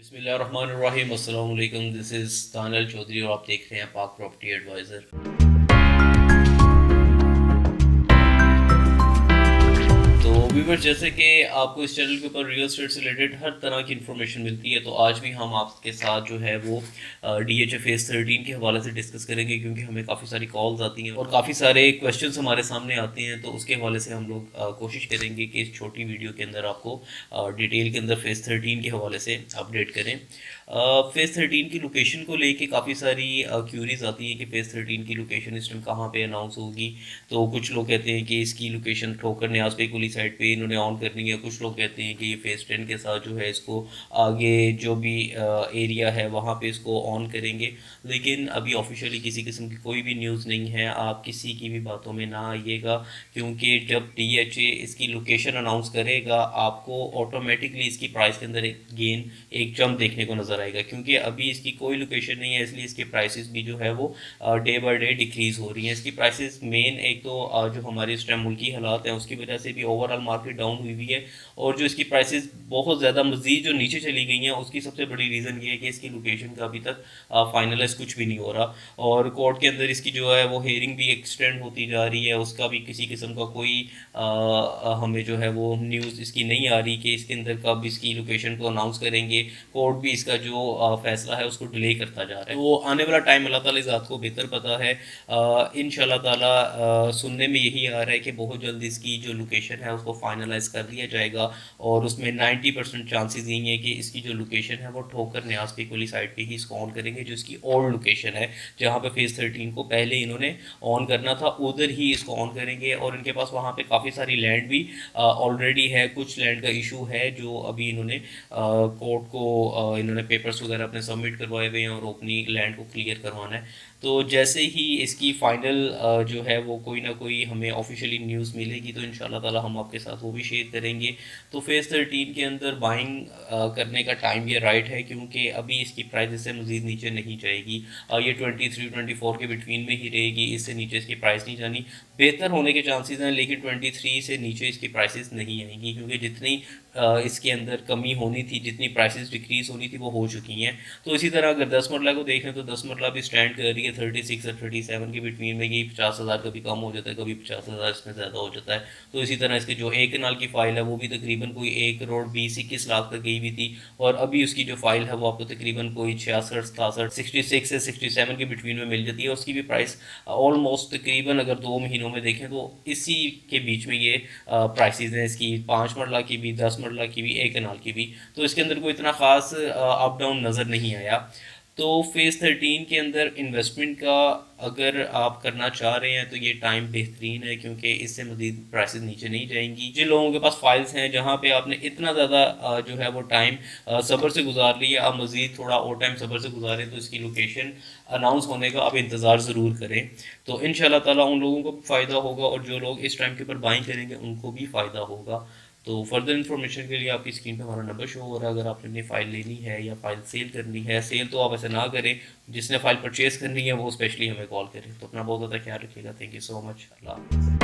بسم اللہ الرحمن الرحیم، السلام علیکم، دس از دانیل چودھری اور آپ دیکھ رہے ہیں پاک پراپرٹی ایڈوائزر۔ تو ویور، جیسے کہ آپ کو اس چینل کے اوپر ریئل اسٹیٹ سے ریلیٹڈ ہر طرح کی انفارمیشن ملتی ہے، تو آج بھی ہم آپ کے ساتھ جو ہے وہ ڈی ایچ اے فیز 13 کے حوالے سے ڈسکس کریں گے، کیونکہ ہمیں کافی ساری کالز آتی ہیں اور کافی سارے کویشچنس ہمارے سامنے آتے ہیں، تو اس کے حوالے سے ہم لوگ کوشش کریں گے کہ اس چھوٹی ویڈیو کے اندر آپ کو ڈیٹیل کے اندر فیز 13 کے حوالے سے اپڈیٹ کریں۔ فیز 13 کی لوکیشن کو لے کے کافی ساری کیوریز آتی ہیں کہ فیز 13 کی لوکیشن اس ٹائم کہاں پہ اناؤنس ہوگی۔ تو کچھ لوگ کہتے ہیں کہ اس کی لوکیشن ٹھوکر نیاز پہ کلی سائڈ پہ انہوں نے آن کرنی ہے، کچھ لوگ کہتے ہیں کہ یہ فیز 10 کے ساتھ جو ہے اس کو آگے جو بھی ایریا ہے وہاں پہ اس کو آن کریں گے، لیکن ابھی آفیشیلی کسی قسم کی کوئی بھی نیوز نہیں ہے۔ آپ کسی کی بھی باتوں میں نہ آئیے گا، کیونکہ جب ڈی ایچ اے اس کی لوکیشن اناؤنس کرے گا آپ کو آٹومیٹکلی اس کی پرائس کے اندر ایک جمپ دیکھنے کو نظر آئے گا، کیونکہ ابھی اس کی کوئی لوکیشن نہیں ہے، اس لیے اس کی پرائسز بھی جو ہے وہ ڈے بائی ڈے ڈیکریز ہو رہی ہیں۔ اس کی پرائسز مین ایک تو جو ہمارے اس ٹائم ملکی حالات ہیں اس کی وجہ سے بھی اوور آل مارکیٹ ڈاؤن ہوئی ہے، اور جو اس کی پرائسز بہت زیادہ مزید جو نیچے چلی گئی ہیں اس کی سب سے بڑی ریزن یہ ہے کہ اس کی لوکیشن کا ابھی تک فائنلائز کچھ بھی نہیں ہو رہا، اور کورٹ کے اندر اس کی جو ہے وہ ہیئرنگ بھی ایکسٹینڈ ہوتی جا رہی ہے، اس کا بھی کسی قسم کا کوئی ہمیں جو ہے وہ نیوز اس کی نہیں آ رہی کہ اس کے اندر کب اس کی لوکیشن کو اناؤنس کریں گے۔ کورٹ بھی اس کا جو فیصلہ ہے اس کو ڈیلے کرتا جا رہا ہے، تو آنے والا ٹائم اللہ تعالیٰ ذات کو بہتر پتہ ہے۔ ان شاء اللہ تعالیٰ سننے میں یہی آ رہا ہے کہ بہت جلد اس کی جو لوکیشن ہے اس کو فائنلائز کر دیا جائے گا، اور اس میں 90% چانسز یہی ہیں کہ اس کی جو لوکیشن ہے وہ ٹھوکر نیاز پہ کولی سائڈ پہ ہی اس کو آن کریں گے، جو اس کی اولڈ لوکیشن ہے جہاں پہ فیز 13 کو پہلے انہوں نے آن کرنا تھا ادھر ہی اس کو آن کریں گے۔ اور ان کے پاس وہاں پہ کافی ساری لینڈ بھی آلریڈی ہے، کچھ لینڈ کا ایشو ہے جو ابھی انہوں نے کورٹ کو انہوں نے پیپرز وغیرہ اپنے سبمٹ کروائے ہوئے ہیں اور اپنی لینڈ کو کلیئر کروانا ہے۔ تو جیسے ہی اس کی فائنل جو ہے وہ کوئی نہ کوئی ہمیں آفیشیلی نیوز ملے گی تو ان شاء اللہ تعالیٰ ہم آپ کے ساتھ وہ بھی شیئر کریں گے۔ تو فیز 13 کے اندر بائنگ کرنے کا ٹائم یہ رائٹ ہے، کیونکہ ابھی اس کی پرائز اس سے مزید نیچے نہیں جائے گی، یہ 23-24 کے بٹوین میں ہی رہے گی، اس سے نیچے اس کی پرائز نہیں جانی۔ بہتر ہونے کے چانسز ہیں، لیکن 23 سے نیچے اس کی پرائسز نہیں آئیں گی، کیونکہ جتنی اس کے اندر کمی ہونی تھی، جتنی پرائسز ڈکریز ہونی تھی وہ ہو چکی ہیں۔ تو اسی طرح اگر 10 مرلہ کو دیکھیں تو 10 مرلہ بھی اسٹینڈ کر رہی ہے 36 اور 37 کے بٹوین میں، یہ 50,000 کبھی کم ہو جاتا ہے، کبھی 50,000 اس میں زیادہ ہو جاتا ہے۔ تو اسی طرح اس کے جو ایک کنال کی فائل ہے وہ بھی تقریباً کوئی 1,20,21 لاکھ تک گئی ہوئی تھی، اور ابھی اس کی جو فائل ہے وہ آپ کو تقریباً کوئی 66 67 66 سے 67 کے بٹوین میں مل جاتی ہے۔ اس کی بھی پرائس آلموسٹ تقریباً اگر 2 مہینوں میں دیکھیں تو اسی کے بیچ میں یہ پرائسز ہیں، اس کی 5 مرلہ کی بھی، 10 مرلہ کی بھی، ایک کنال کی بھی۔ تو اس کے اندر کوئی اتنا خاص اپ ڈاؤن نظر نہیں آیا۔ تو فیز 13 کے اندر انویسٹمنٹ کا اگر آپ کرنا چاہ رہے ہیں تو یہ ٹائم بہترین ہے، کیونکہ اس سے مزید پرائسز نیچے نہیں جائیں گی۔ جن لوگوں کے پاس فائلز ہیں جہاں پہ آپ نے اتنا زیادہ جو ہے وہ ٹائم صبر سے گزار لیا، آپ مزید تھوڑا اور ٹائم صبر سے گزاریں تو اس کی لوکیشن اناؤنس ہونے کا آپ انتظار ضرور کریں، تو ان شاء اللہ تعالیٰ ان لوگوں کو بھی فائدہ ہوگا، اور جو لوگ اس ٹائم کے اوپر بائنگ کریں گے ان کو بھی فائدہ ہوگا۔ تو فردر انفارمیشن کے لیے آپ کی اسکرین پہ ہمارا نمبر شو ہو رہا ہے، اگر آپ نے اپنی فائل لینی ہے یا فائل سیل کرنی ہے، سیل تو آپ ایسے نہ کریں، جس نے فائل پرچیز کرنی ہے وہ اسپیشلی ہمیں کال کریں۔ تو اپنا بہت زیادہ خیال رکھیے گا، تھینک یو سو مچ، اللہ حافظ۔